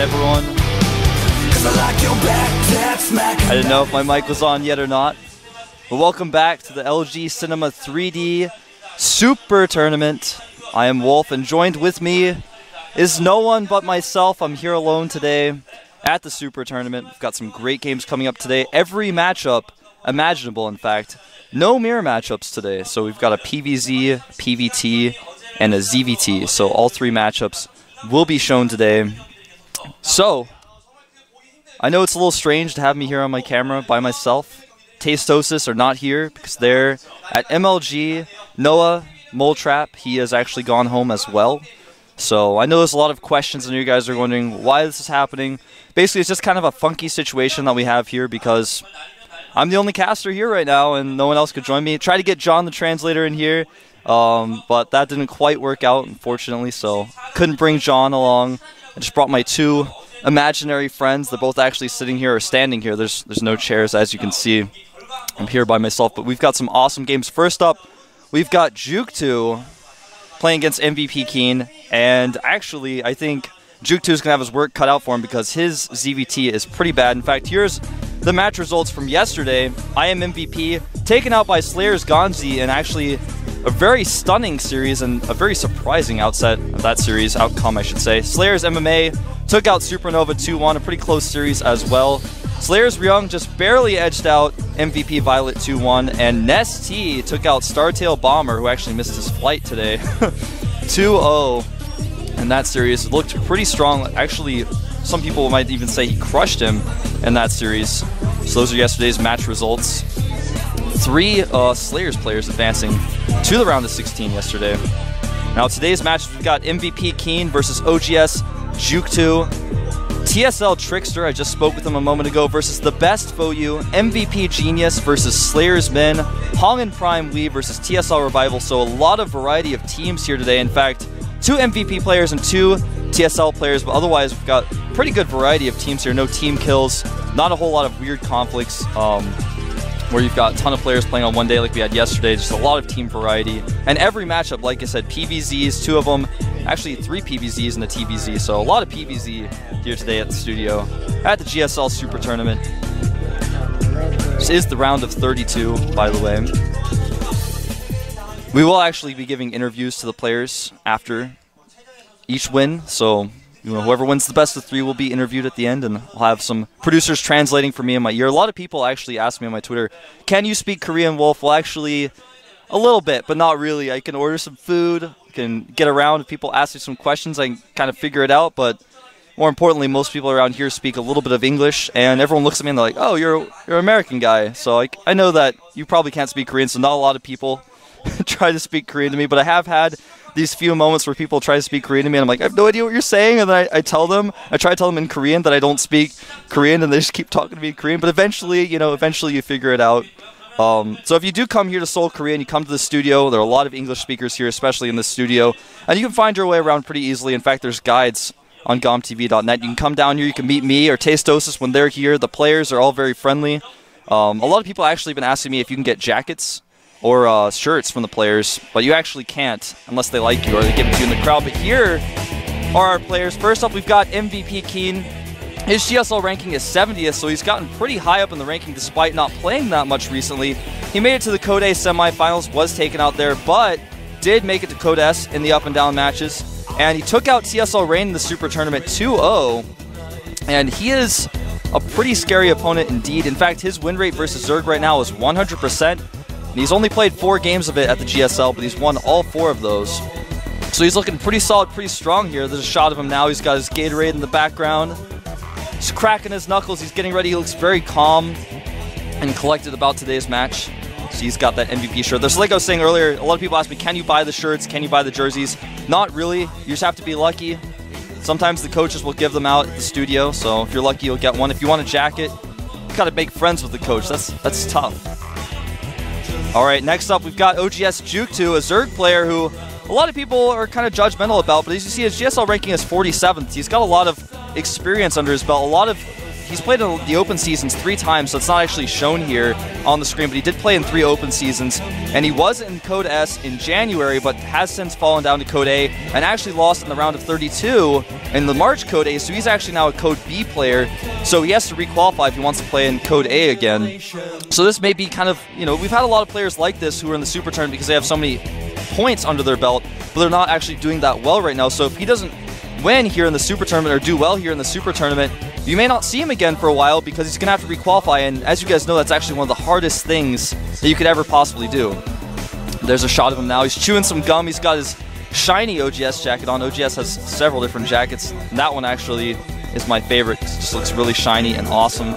everyone. I didn't know if my mic was on yet or not. But welcome back to the LG Cinema 3D Super Tournament. I am Wolf, and joined with me is no one but myself. I'm here alone today at the Super Tournament. We've got some great games coming up today. Every matchup imaginable, in fact. No mirror matchups today. So we've got a PVZ, PVT, and a ZVT. So all three matchups will be shown today. So I know it's a little strange to have me here on my camera by myself. Tastosis are not here because they're at MLG. Noah Moletrap, he has actually gone home as well. So I know there's a lot of questions and you guys are wondering why this is happening. Basically, it's just kind of a funky situation that we have here because I'm the only caster here right now and no one else could join me. Tried to get John the translator in here, but that didn't quite work out, unfortunately, so couldn't bring John along. I just brought my two imaginary friends. They're both actually sitting here or standing here. There's no chairs, as you can see. I'm here by myself, but we've got some awesome games. First up, we've got jookTo playing against MVP Keen, and actually, I think jookTo is going to have his work cut out for him because his ZVT is pretty bad. In fact, here's the match results from yesterday. I am MVP, taken out by Slayer's Gonzi in actually a very stunning series and a very surprising outset of that series, outcome I should say. Slayer's MMA took out Supernova 2-1, a pretty close series as well. Slayer's Ryung just barely edged out MVP Violet 2-1, and Ness T took out Startail Bomber, who actually missed his flight today, 2-0 in that series. It looked pretty strong. Actually, some people might even say he crushed him in that series. So those are yesterday's match results. Three Slayers players advancing to the round of 16 yesterday. Now today's match, we've got MVP Keen versus OGS jookTo. TSL Trickster, I just spoke with him a moment ago, versus the best Foyu. MVP Genius versus Slayer's Min. Hong and Prime Wee versus TSL Revival. So a lot of variety of teams here today. In fact, 2 MVP players and 2 TSL players, but otherwise we've got pretty good variety of teams here. No team kills, not a whole lot of weird conflicts where you've got a ton of players playing on one day like we had yesterday. Just a lot of team variety. And every matchup, like I said, PVZs, 2 of them, actually 3 PVZs and a TVZ. So a lot of PVZ here today at the studio at the GSL Super Tournament. This is the round of 32, by the way. We will actually be giving interviews to the players after each win, so whoever wins the best of 3 will be interviewed at the end, and I'll have some producers translating for me in my ear. A lot of people actually ask me on my Twitter, can you speak Korean, Wolf? Well, actually, a little bit, but not really. I can order some food, can get around. If people ask me some questions, I can kind of figure it out, but more importantly, most people around here speak a little bit of English, and everyone looks at me and they're like, oh, you're an American guy. So I know that you probably can't speak Korean, so not a lot of people try to speak Korean to me, but I have had these few moments where people try to speak Korean to me and I'm like, I have no idea what you're saying, and then I try to tell them in Korean that I don't speak Korean, and they just keep talking to me in Korean, but eventually you figure it out. So if you do come here to Seoul, Korea, and you come to the studio, there are a lot of English speakers here, especially in the studio, and you can find your way around pretty easily. In fact, there's guides on gomtv.net. You can come down here, you can meet me or Tastosis when they're here. The players are all very friendly. A lot of people actually have been asking me if you can get jackets or shirts from the players, but you actually can't unless they like you or they give it to you in the crowd. But here are our players. First up, we've got MVP Keen. His GSL ranking is 70th, so he's gotten pretty high up in the ranking despite not playing that much recently. He made it to the Code A semifinals, was taken out there, but did make it to Code S in the up and down matches. And he took out TSL Rain in the Super Tournament 2-0, and he is a pretty scary opponent indeed. In fact, his win rate versus Zerg right now is 100%. And he's only played 4 games of it at the GSL, but he's won all 4 of those. So he's looking pretty solid, pretty strong here. There's a shot of him now. He's got his Gatorade in the background. He's cracking his knuckles. He's getting ready. He looks very calm and collected about today's match. So he's got that MVP shirt. There's, like I was saying earlier, a lot of people ask me, can you buy the shirts? Can you buy the jerseys? Not really. You just have to be lucky. Sometimes the coaches will give them out at the studio. So if you're lucky, you'll get one. If you want a jacket, you got to make friends with the coach. That's tough. All right, next up, we've got OGS jookTo, a Zerg player who a lot of people are kind of judgmental about, but as you see, his GSL ranking is 47th. He's got a lot of experience under his belt. He's played in the open seasons 3 times, so it's not actually shown here on the screen, but he did play in 3 open seasons, and he was in Code S in January, but has since fallen down to Code A, and actually lost in the round of 32 in the March Code A, so he's actually now a Code B player, so he has to requalify if he wants to play in Code A again. So this may be kind of, you know, we've had a lot of players like this who are in the Super Tournament because they have so many points under their belt, but they're not actually doing that well right now. So if he doesn't win here in the Super Tournament or do well here in the Super Tournament, you may not see him again for a while because he's going to have to requalify, and as you guys know, that's actually one of the hardest things that you could ever possibly do. There's a shot of him now. He's chewing some gum. He's got his shiny OGS jacket on. OGS has several different jackets, and that one actually is my favorite. It just looks really shiny and awesome.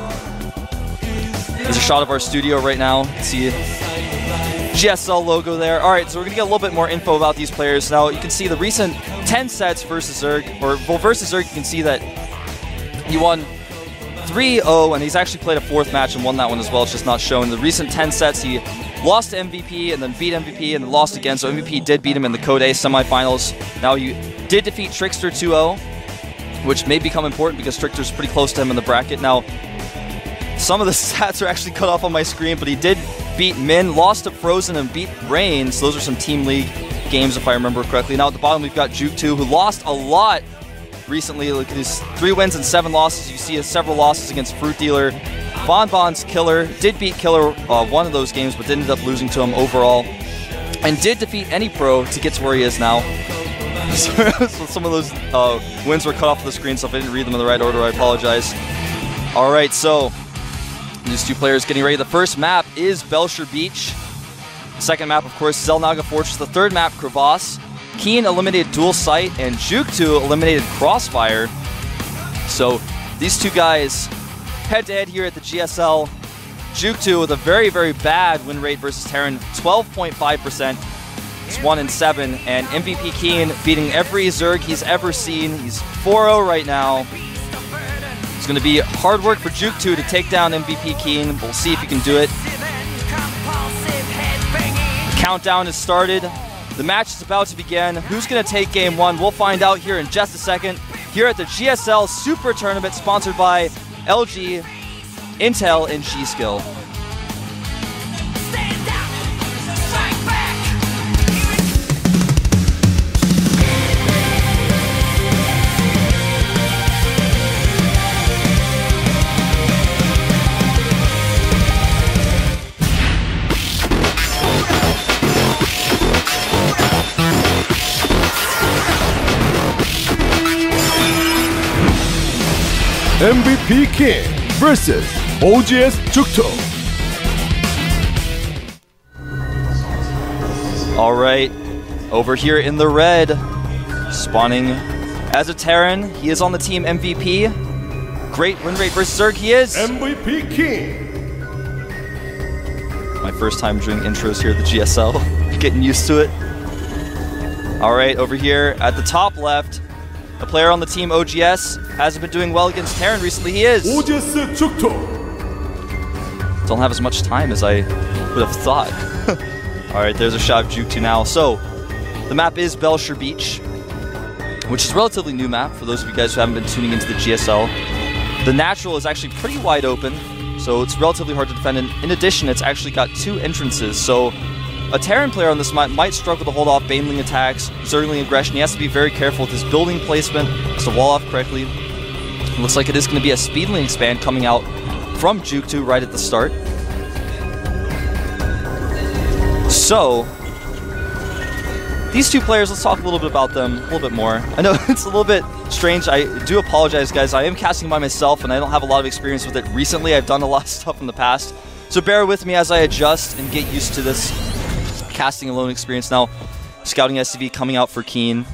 There's a shot of our studio right now. See GSL logo there. Alright, so we're going to get a little bit more info about these players. Now, you can see the recent 10 sets versus Zerg, versus Zerg, you can see that he won 3-0, and he's actually played a 4th match and won that one as well. It's just not shown. The recent 10 sets, he lost to MVP and then beat MVP and then lost again, so MVP did beat him in the Code A semifinals. Now, he did defeat Trickster 2-0, which may become important because Trickster's pretty close to him in the bracket. Now, some of the stats are actually cut off on my screen, but he did beat Min, lost to Frozen, and beat Rain. So those are some Team League games, if I remember correctly. Now at the bottom, we've got jookTo, who lost a lot recently. Look at his 3 wins and 7 losses. You see several losses against Fruit Dealer. Bonbon's Killer did beat Killer one of those games, but ended up losing to him overall. And did defeat Any Pro to get to where he is now. So some of those wins were cut off the screen, so if I didn't read them in the right order, I apologize. Alright, so these two players getting ready. The first map is Belcher Beach. The second map, of course, Zelnaga Fortress. The third map, Crevasse. Keen eliminated Dual Sight, and jookTo eliminated Crossfire. So these two guys head-to-head here at the GSL. jookTo with a very, very bad win rate versus Terran, 12.5%. It's 1-7, and MVP Keen beating every Zerg he's ever seen. He's 4-0 right now. It's going to be hard work for jookTo to take down MVP Keen. We'll see if he can do it. The countdown has started. The match is about to begin. Who's going to take game 1? We'll find out here in just a second. Here at the GSL Super Tournament, sponsored by LG, Intel, and G-Skill. MVP King vs. OGS jookTo. Alright, over here in the red, spawning as a Terran, he is on the team MVP. Great win rate versus Zerg, he is! MVP King. My first time doing intros here at the GSL, getting used to it. Alright, over here at the top left, a player on the team OGS hasn't been doing well against Terran recently. He is. OGS jookTo. Don't have as much time as I would have thought. Alright, there's a shot of jookTo now. So, the map is Belcher Beach, which is a relatively new map for those of you guys who haven't been tuning into the GSL. The natural is actually pretty wide open, so it's relatively hard to defend. And in addition, it's actually got 2 entrances, so a Terran player on this map might struggle to hold off Baneling attacks, Zergling aggression. He has to be very careful with his building placement, has to wall off correctly. It looks like it is going to be a Speedling expand coming out from jookTo right at the start. So, these two players, let's talk a little bit about them, a little bit more. I know it's a little bit strange. I do apologize, guys. I am casting by myself, and I don't have a lot of experience with it recently. I've done a lot of stuff in the past. So bear with me as I adjust and get used to this casting alone experience. Now, scouting SCV coming out for Keen.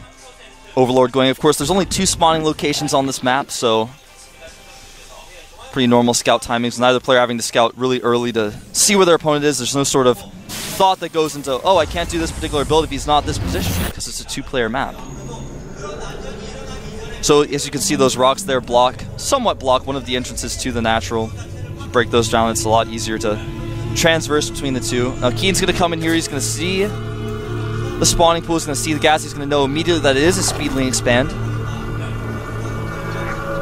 Overlord going. Of course, there's only 2 spawning locations on this map, so pretty normal scout timings. Neither player having to scout really early to see where their opponent is. There's no sort of thought that goes into, oh, I can't do this particular build if he's not this position, because it's a 2-player map. So, as you can see, those rocks there somewhat block one of the entrances to the natural. Break those down, it's a lot easier to transverse between the two. Now Keen's going to come in here, he's going to see the spawning pool, he's going to see the gas, he's going to know immediately that it is a Speedling expand.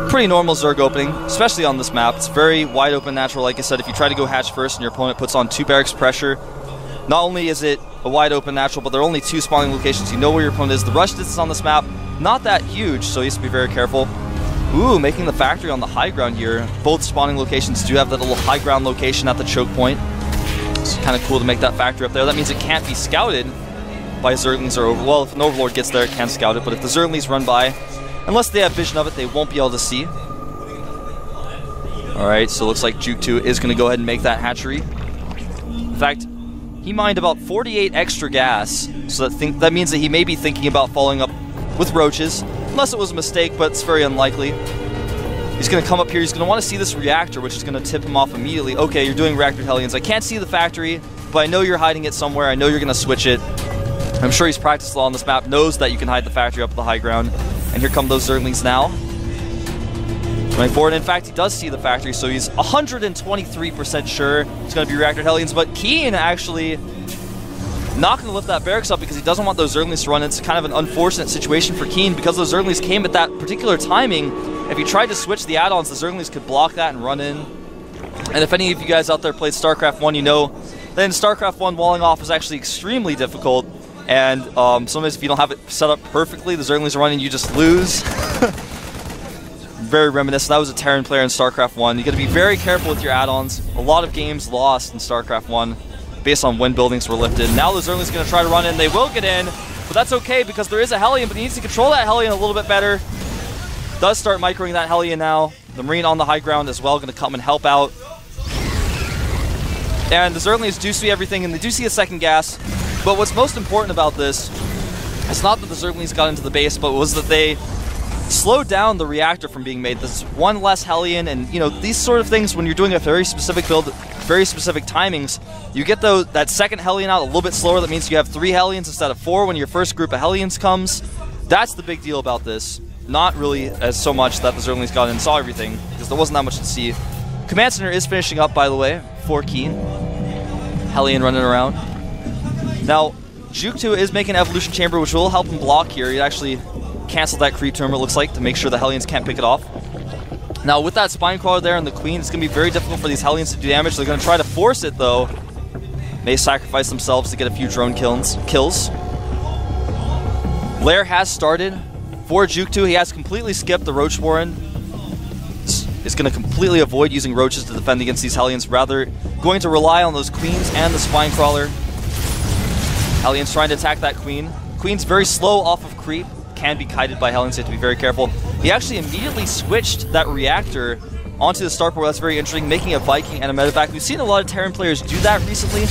Pretty normal Zerg opening, especially on this map. It's very wide open natural. Like I said, if you try to go hatch first and your opponent puts on 2 barracks pressure, not only is it a wide open natural, but there are only 2 spawning locations. You know where your opponent is. The rush distance on this map not that huge, so he has to be very careful. Ooh, making the factory on the high ground here. Both spawning locations do have that little high ground location at the choke point. It's kind of cool to make that factory up there. That means it can't be scouted by Zerglings or Overlord. Well, if an Overlord gets there, it can scout it, but if the Zerglings run by, unless they have vision of it, they won't be able to see. Alright, so it looks like jookTo is going to go ahead and make that hatchery. In fact, he mined about 48 extra gas, so that means that he may be thinking about following up with roaches, unless it was a mistake, but it's very unlikely. He's going to come up here, he's going to want to see this reactor, which is going to tip him off immediately. Okay, you're doing reactor Hellions. I can't see the factory, but I know you're hiding it somewhere. I know you're going to switch it. I'm sure he's practiced a lot on this map, knows that you can hide the factory up at the high ground. And here come those Zerglings now. Going forward, in fact, he does see the factory, so he's 123% sure it's going to be reactor Hellions, but Keen actually not going to lift that barracks up because he doesn't want those Zerglings to run. It's kind of an unfortunate situation for Keen because those Zerglings came at that particular timing. If he tried to switch the add-ons, the Zerglings could block that and run in. And if any of you guys out there played StarCraft 1, you know that in StarCraft 1, walling off is actually extremely difficult. And sometimes if you don't have it set up perfectly, the Zerglings are running, you just lose. Very reminiscent. That was a Terran player in StarCraft 1. You got to be very careful with your add-ons. A lot of games lost in StarCraft 1 based on when buildings were lifted. Now the Zerglings are going to try to run in. They will get in, but that's okay because there is a Hellion, but he needs to control that Hellion a little bit better. Does start microing that Hellion now. The Marine on the high ground as well, going to come and help out. And the Zerglings do see everything, and they do see a second gas. But what's most important about this is not that the Zerglings got into the base, but was that they slowed down the reactor from being made. There's one less Hellion, and you know, these sort of things, when you're doing a very specific build, very specific timings, you get that second Hellion out a little bit slower. That means you have 3 Hellions instead of 4 when your first group of Hellions comes. That's the big deal about this. Not really as so much that the Zerglings got in and saw everything, because there wasn't that much to see. Command Center is finishing up, by the way, for Keen. Hellion running around. Now, jookTo is making an Evolution Chamber, which will help him block here. He actually canceled that creep tumor, it looks like, to make sure the Hellions can't pick it off. Now, with that Spine Crawler there and the Queen, it's going to be very difficult for these Hellions to do damage. They're going to try to force it, though. May sacrifice themselves to get a few drone kills. Lair has started for jookTo. He has completely skipped the Roach Warren. Is going to completely avoid using roaches to defend against these Hellions, rather going to rely on those Queens and the Spine Crawler. Hellions trying to attack that Queen. Queen's very slow off of creep. Can be kited by Hellions, so you have to be very careful. He actually immediately switched that reactor onto the starport. That's very interesting, making a Viking and a medevac. We've seen a lot of Terran players do that recently,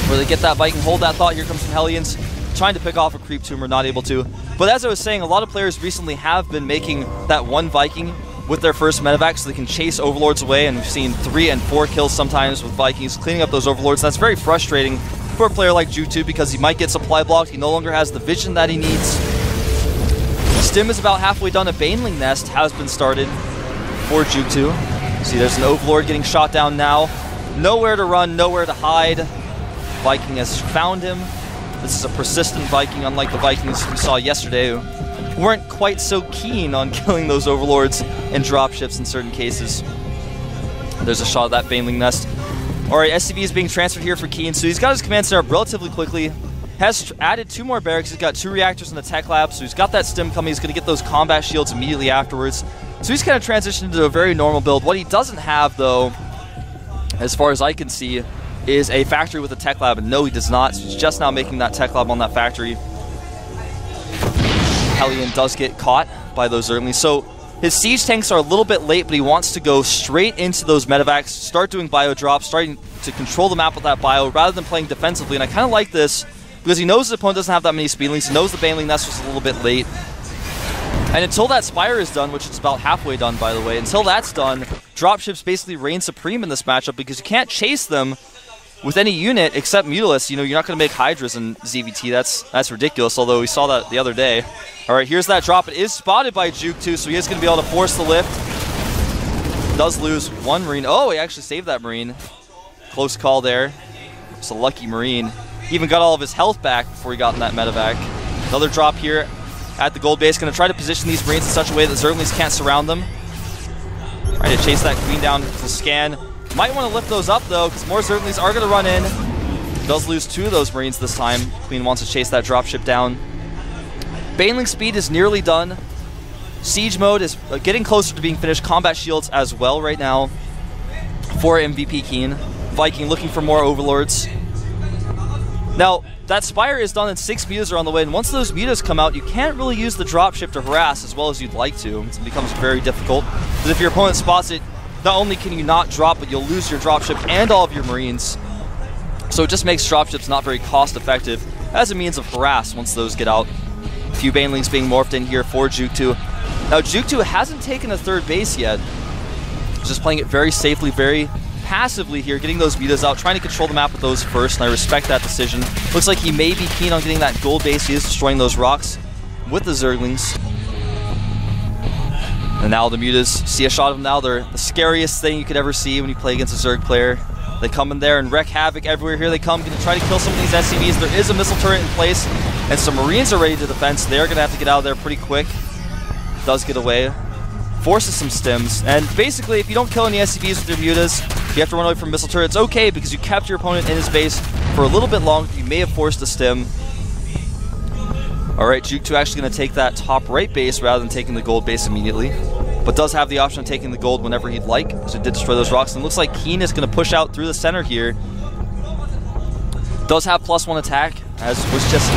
where they get that Viking, hold that thought, here comes some Hellions, trying to pick off a creep tumor, not able to. But as I was saying, a lot of players recently have been making that one Viking with their first medevac so they can chase Overlords away, and we've seen 3 and 4 kills sometimes with Vikings, cleaning up those Overlords. That's very frustrating for a player like jookTo because he might get supply blocked. He no longer has the vision that he needs. Stim is about halfway done. A Baneling Nest has been started for jookTo. See, there's an Overlord getting shot down now. Nowhere to run, nowhere to hide. Viking has found him. This is a persistent Viking, unlike the Vikings we saw yesterday, who weren't quite so keen on killing those Overlords and dropships in certain cases. There's a shot of that Baneling Nest. Alright, SCV is being transferred here for Keen, so he's got his command center up relatively quickly. Has added 2 more barracks. He's got 2 reactors in the tech lab, so he's got that stim coming. He's going to get those combat shields immediately afterwards. So he's kind of transitioned into a very normal build. What he doesn't have, though, as far as I can see, is a factory with a tech lab, and no, he does not. So he's just now making that tech lab on that factory. Hellion does get caught by those Zerglings. So his siege tanks are a little bit late, but he wants to go straight into those medevacs, start doing bio drops, starting to control the map with that bio, rather than playing defensively. And I kind of like this, because he knows his opponent doesn't have that many speedlings. He knows the Baneling Nest was a little bit late. And until that Spire is done, which is about halfway done, by the way, until that's done, dropships basically reign supreme in this matchup because you can't chase them with any unit except Mutalisk. You know, you're not going to make Hydras in ZVT. That's ridiculous, although we saw that the other day. All right, here's that drop. It is spotted by jookTo, so he is going to be able to force the lift. Does lose 1 Marine. Oh, he actually saved that Marine. Close call there. It's a lucky Marine. He even got all of his health back before he got in that medevac. Another drop here at the gold base. Going to try to position these Marines in such a way that Zerglings can't surround them. Trying to chase that Queen down to scan. Might want to lift those up, though, because more Zerglings are going to run in. Does lose 2 of those Marines this time. Queen wants to chase that dropship down. Baneling speed is nearly done. Siege mode is getting closer to being finished. Combat shields as well right now for MVP Keen. Viking looking for more overlords. Now, that Spire is done and 6 mutas are on the way, and once those mutas come out, you can't really use the dropship to harass as well as you'd like to. It becomes very difficult, because if your opponent spots it, not only can you not drop, but you'll lose your dropship and all of your marines. So it just makes dropships not very cost effective as a means of harass once those get out. A few Banelings being morphed in here for jookTo. Now jookTo hasn't taken a third base yet. He's just playing it very safely, very passively here, getting those mutas out, trying to control the map with those first, and I respect that decision. Looks like he may be keen on getting that gold base. He is destroying those rocks with the Zerglings. And now the mutas, see a shot of them now. They're the scariest thing you could ever see when you play against a Zerg player. They come in there and wreak havoc everywhere. Here they come, going to try to kill some of these SCVs. There is a missile turret in place, and some Marines are ready to defend, so they're going to have to get out of there pretty quick. Does get away. Forces some stims, and basically if you don't kill any SCVs with your mutas, you have to run away from missile turrets. Okay, because you kept your opponent in his base for a little bit longer. You may have forced a stim. Alright, jookTo actually going to take that top right base rather than taking the gold base immediately, but does have the option of taking the gold whenever he'd like, because it did destroy those rocks, and looks like Keen is going to push out through the center here. Does have +1 attack, as was just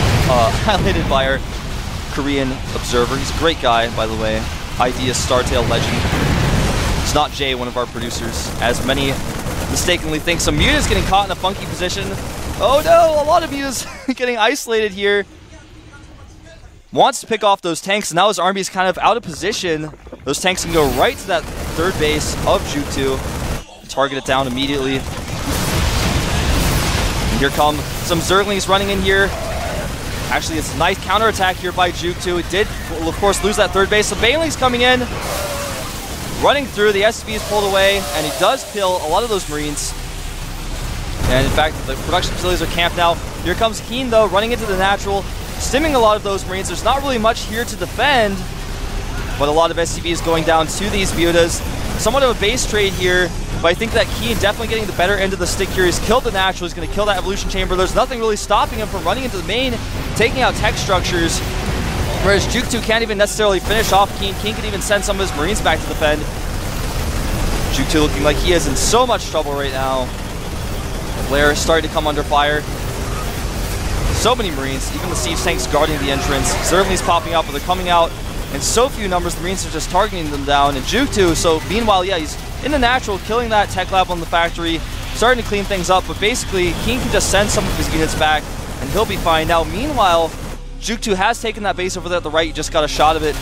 highlighted by our Korean observer. He's a great guy, by the way. Idea Startail legend. It's not Jay, one of our producers, as many mistakenly think. Some mutas getting caught in a funky position. Oh no, a lot of mutas getting isolated here. Wants to pick off those tanks, and now his army is kind of out of position. Those tanks can go right to that third base of jookTo. Target it down immediately. And here come some Zerglings running in here. Actually, it's a nice counterattack here by jookTo. It did, of course, lose that third base. So Baneling's coming in, running through. The SCV is pulled away, and he does kill a lot of those Marines. And in fact, the production facilities are camped now. Here comes Keen, though, running into the natural, stimming a lot of those Marines. There's not really much here to defend, but a lot of SCVs going down to these mutas. Somewhat of a base trade here, but I think that Keen definitely getting the better end of the stick here. He's killed the natural. He's going to kill that evolution chamber. There's nothing really stopping him from running into the main, taking out tech structures, whereas jookTo can't even necessarily finish off Keen. Keen can even send some of his Marines back to defend. jookTo looking like he is in so much trouble right now. Blair starting to come under fire. So many Marines, even the siege tanks guarding the entrance. Zerglings popping up, but they're coming out in so few numbers. The Marines are just targeting them down. And jookTo, so meanwhile, yeah, he's in the natural, killing that tech lab on the factory, starting to clean things up, but basically, Keen can just send some of his units back, and he'll be fine. Now, meanwhile, jookTo has taken that base over there at the right. You just got a shot of it.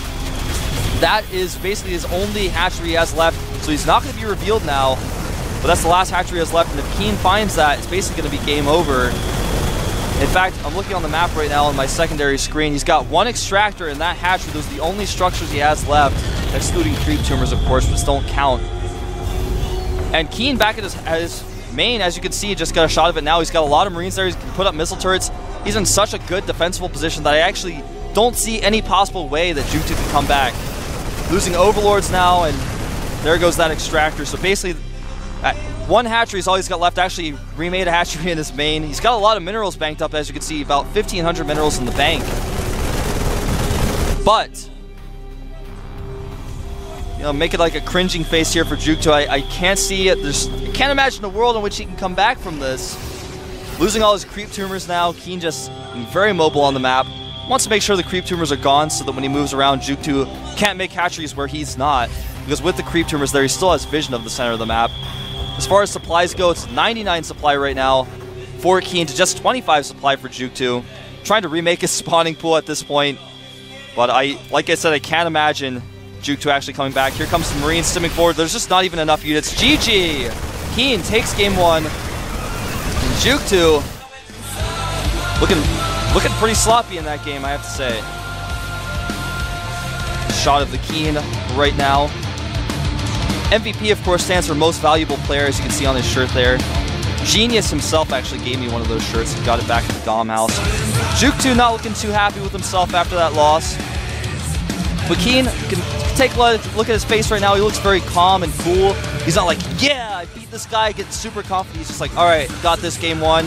That is basically his only hatchery he has left, so he's not going to be revealed now, but that's the last hatchery he has left, and if Keen finds that, it's basically going to be game over. In fact, I'm looking on the map right now on my secondary screen. He's got one extractor in that hatchery. Those are the only structures he has left, excluding creep tumors, of course, which don't count. And Keen back at his main, as you can see, just got a shot of it now. He's got a lot of Marines there. He can put up missile turrets. He's in such a good defensible position that I actually don't see any possible way that jookTo can come back. Losing overlords now, and there goes that extractor. So basically, one hatchery is all he's got left. Actually, he remade a hatchery in his main. He's got a lot of minerals banked up, as you can see, about 1,500 minerals in the bank. But, you know, make it like a cringing face here for jookTo. I can't see it. I can't imagine a world in which he can come back from this. Losing all his creep tumors now. Keen just very mobile on the map. Wants to make sure the creep tumors are gone so that when he moves around, jookTo can't make hatcheries where he's not. Because with the creep tumors there, he still has vision of the center of the map. As far as supplies go, it's 99 supply right now for Keen to just 25 supply for jookTo. Trying to remake his spawning pool at this point. But like I said, I can't imagine jookTo actually coming back. Here comes the Marines stimming forward. There's just not even enough units. GG! Keen takes game one. And jookTo looking pretty sloppy in that game, I have to say. Shot of the Keen right now. MVP, of course, stands for most valuable player, as you can see on his shirt there. Genius himself actually gave me one of those shirts and got it back at the Dom house. jookTo not looking too happy with himself after that loss. But Keen, you can take a look at his face right now. He looks very calm and cool. He's not like, yeah, I beat this guy, getting super confident. He's just like, all right, got this game one.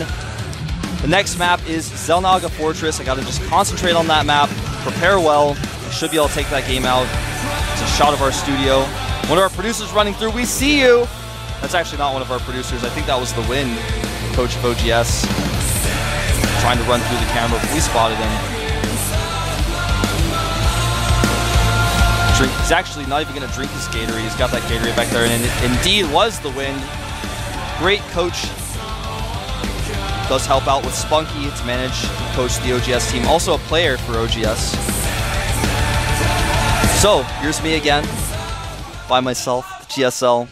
The next map is Zelnaga Fortress. I got to just concentrate on that map. prepare well. We should be able to take that game out. It's a shot of our studio. One of our producers running through. We see you. That's actually not one of our producers. I think that was the Wind, coach of OGS, trying to run through the camera, but we spotted him. He's actually not even going to drink his Gatorade. He's got that Gatorade back there, and it indeed was the Wind. Great coach. Does help out with Spunky to manage and coach the OGS team. Also a player for OGS. So, here's me again, by myself, GSL.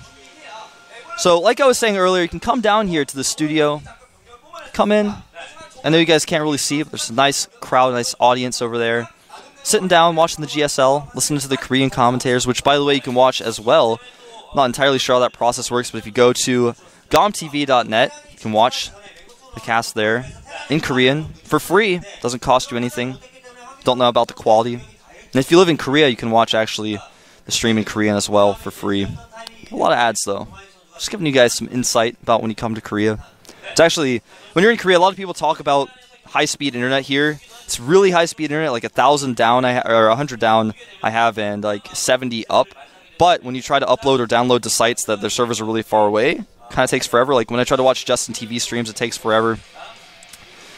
So, like I was saying earlier, you can come down here to the studio, come in. I know you guys can't really see, but there's a nice crowd, a nice audience over there. Sitting down, watching the GSL, listening to the Korean commentators, which, by the way, you can watch as well. I'm not entirely sure how that process works, but if you go to gomtv.net, you can watch the cast there in Korean for free. Doesn't cost you anything. Don't know about the quality. And if you live in Korea, you can watch actually the stream in Korean as well for free. A lot of ads though. Just giving you guys some insight about when you come to Korea. It's actually, when you're in Korea, a lot of people talk about high-speed internet here. It's really high-speed internet, like 1,000 down, or 100 down I have, and like 70 up. But when you try to upload or download to sites that their servers are really far away, kind of takes forever. Like when I try to watch Justin TV streams, it takes forever.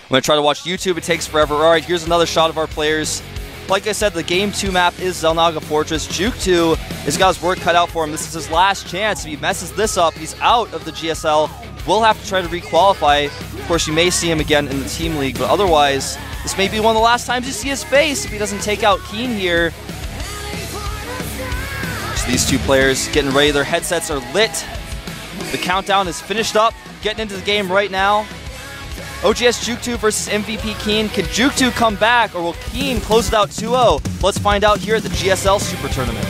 When I try to watch YouTube, it takes forever. All right, here's another shot of our players. Like I said, the Game 2 map is Xel'Naga Fortress. jookTo has got his work cut out for him. This is his last chance. If he messes this up, he's out of the GSL. We'll have to try to requalify. Of course, you may see him again in the Team League, but otherwise, this may be one of the last times you see his face if he doesn't take out Keen here. So these two players getting ready. Their headsets are lit. The countdown is finished up. Getting into the game right now. OGS jookTo versus MVP Keen. Can jookTo come back, or will Keen close it out 2-0? Let's find out here at the GSL Super Tournament.